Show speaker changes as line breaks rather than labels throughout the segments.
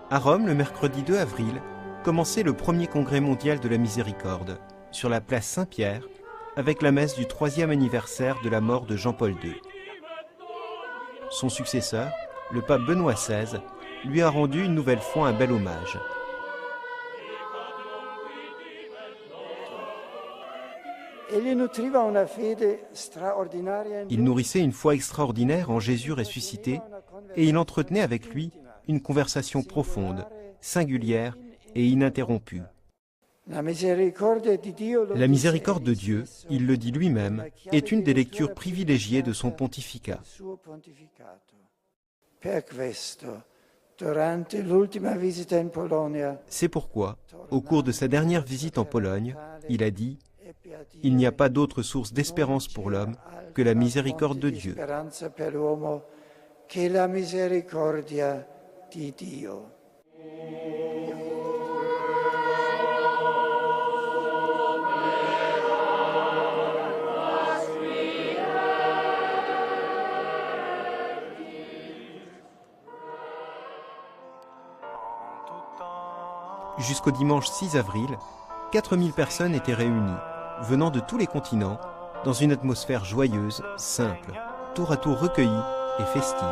À Rome, le mercredi 2 avril, commençait le premier congrès mondial de la miséricorde, sur la place Saint-Pierre, avec la messe du 3e anniversaire de la mort de Jean-Paul II. Son successeur, le pape Benoît XVI, lui a rendu une nouvelle fois un bel hommage. Il nourrissait une foi extraordinaire en Jésus ressuscité et il entretenait avec lui une conversation profonde, singulière et ininterrompue. La miséricorde de Dieu, il le dit lui-même, est une des lectures privilégiées de son pontificat. C'est pourquoi, au cours de sa dernière visite en Pologne, il a dit « Il n'y a pas d'autre source d'espérance pour l'homme que la miséricorde de Dieu ». Jusqu'au dimanche 6 avril, 4000 personnes étaient réunies, venant de tous les continents, dans une atmosphère joyeuse, simple, tour à tour recueillie et festive.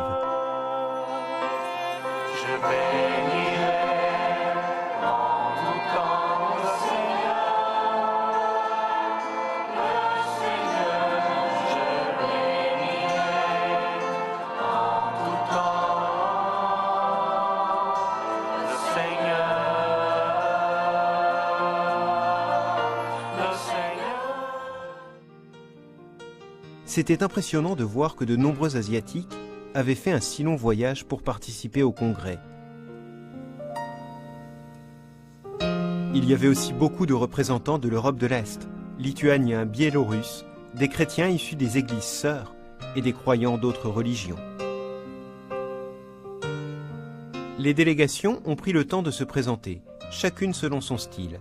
C'était impressionnant de voir que de nombreux Asiatiques avaient fait un si long voyage pour participer au congrès. Il y avait aussi beaucoup de représentants de l'Europe de l'Est, Lituaniens, Biélorusses, des chrétiens issus des églises sœurs et des croyants d'autres religions. Les délégations ont pris le temps de se présenter, chacune selon son style.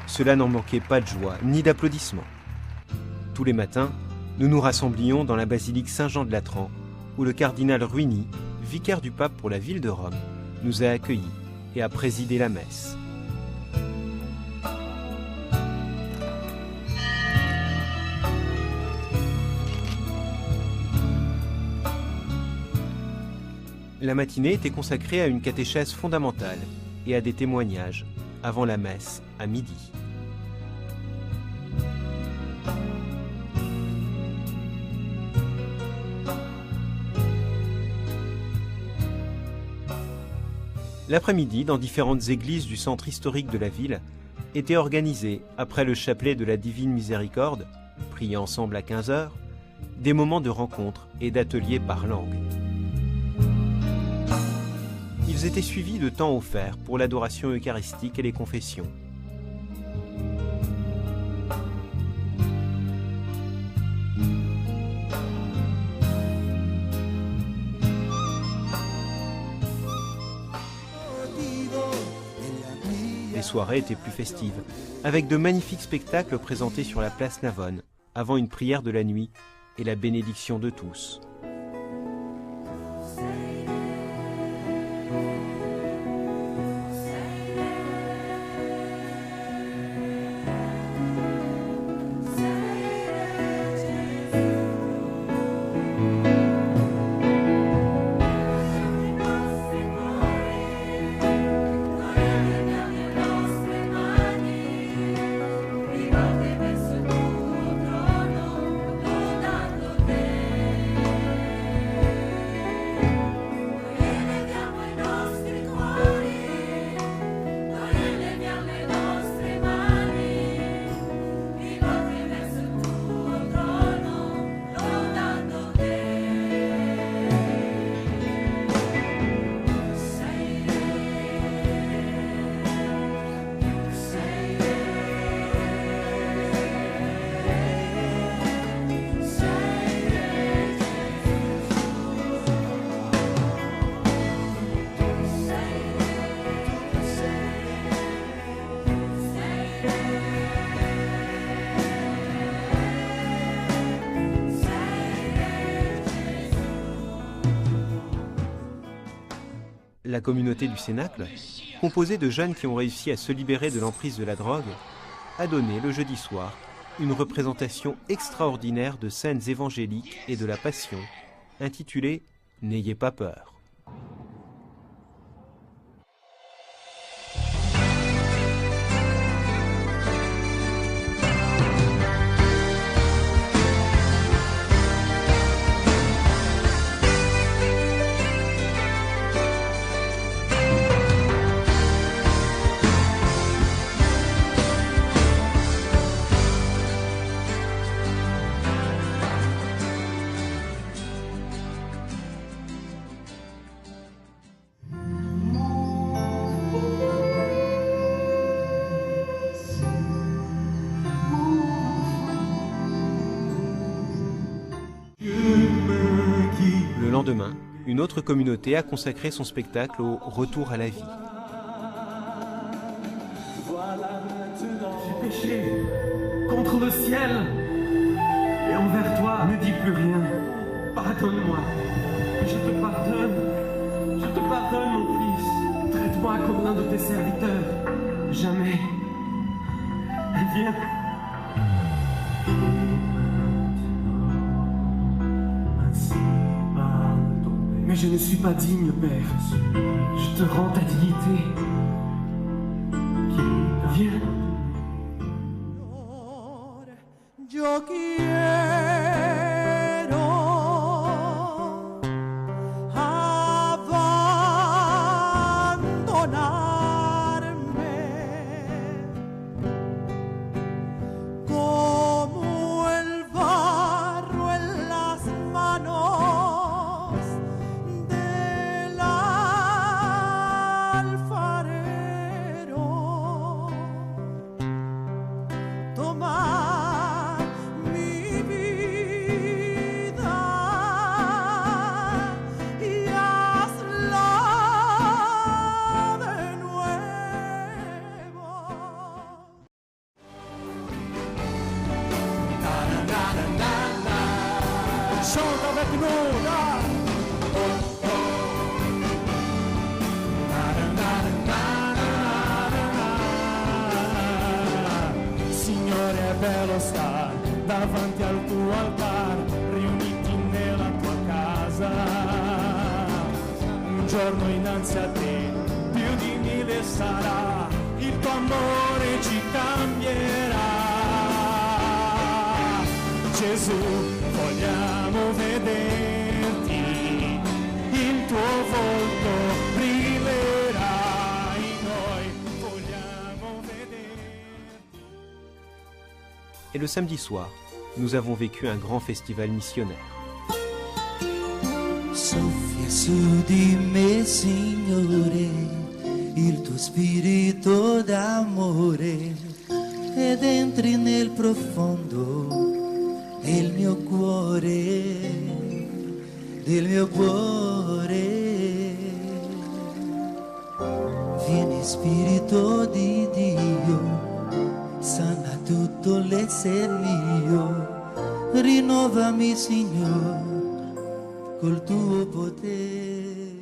Cela n'en manquait pas de joie, ni d'applaudissements. Tous les matins, nous nous rassemblions dans la basilique Saint-Jean-de-Latran, où le cardinal Ruini, vicaire du pape pour la ville de Rome, nous a accueillis et a présidé la messe. La matinée était consacrée à une catéchèse fondamentale et à des témoignages, avant la messe, à midi. L'après-midi, dans différentes églises du centre historique de la ville, étaient organisés, après le chapelet de la Divine Miséricorde, priés ensemble à 15 heures, des moments de rencontre et d'ateliers par langue. Ils étaient suivis de temps offerts pour l'adoration eucharistique et les confessions. Les soirées étaient plus festives, avec de magnifiques spectacles présentés sur la place Navone, avant une prière de la nuit et la bénédiction de tous. La communauté du Cénacle, composée de jeunes qui ont réussi à se libérer de l'emprise de la drogue, a donné le jeudi soir une représentation extraordinaire de scènes évangéliques et de la Passion, intitulée « N'ayez pas peur ». Le lendemain, une autre communauté a consacré son spectacle au retour à la vie.
J'ai péché contre le ciel et envers toi. Ne dis plus rien. Pardonne-moi. Je te pardonne. Je te pardonne, mon fils. Traite-moi comme l'un de tes serviteurs. Jamais. Viens. Mais je ne suis pas digne, Père. Je te rends ta dignité. Viens.
Yo quiero abandonarme como el barro en las manos del alfarero. Toma mi vida y hazla de nuevo. Chante avec nous, là. Signore, è bello star davanti al tuo altar, riuniti nella tua casa. Un giorno innanzi a te, più di 1000 sarà, il tuo amore ci cambierà. Gesù, vogliamo vederti, il tuo volto brillerà in noi, vogliamo vederti.
Et le samedi soir, nous avons vécu un grand festival missionnaire.
Soffia su di me, Signore, il tuo spirito d'amore ed entri nel profondo del mio cuore, del mio cuore. Vieni Spirito di Dio, sana tutto l'essere mio, rinnovami Signore col tuo potere.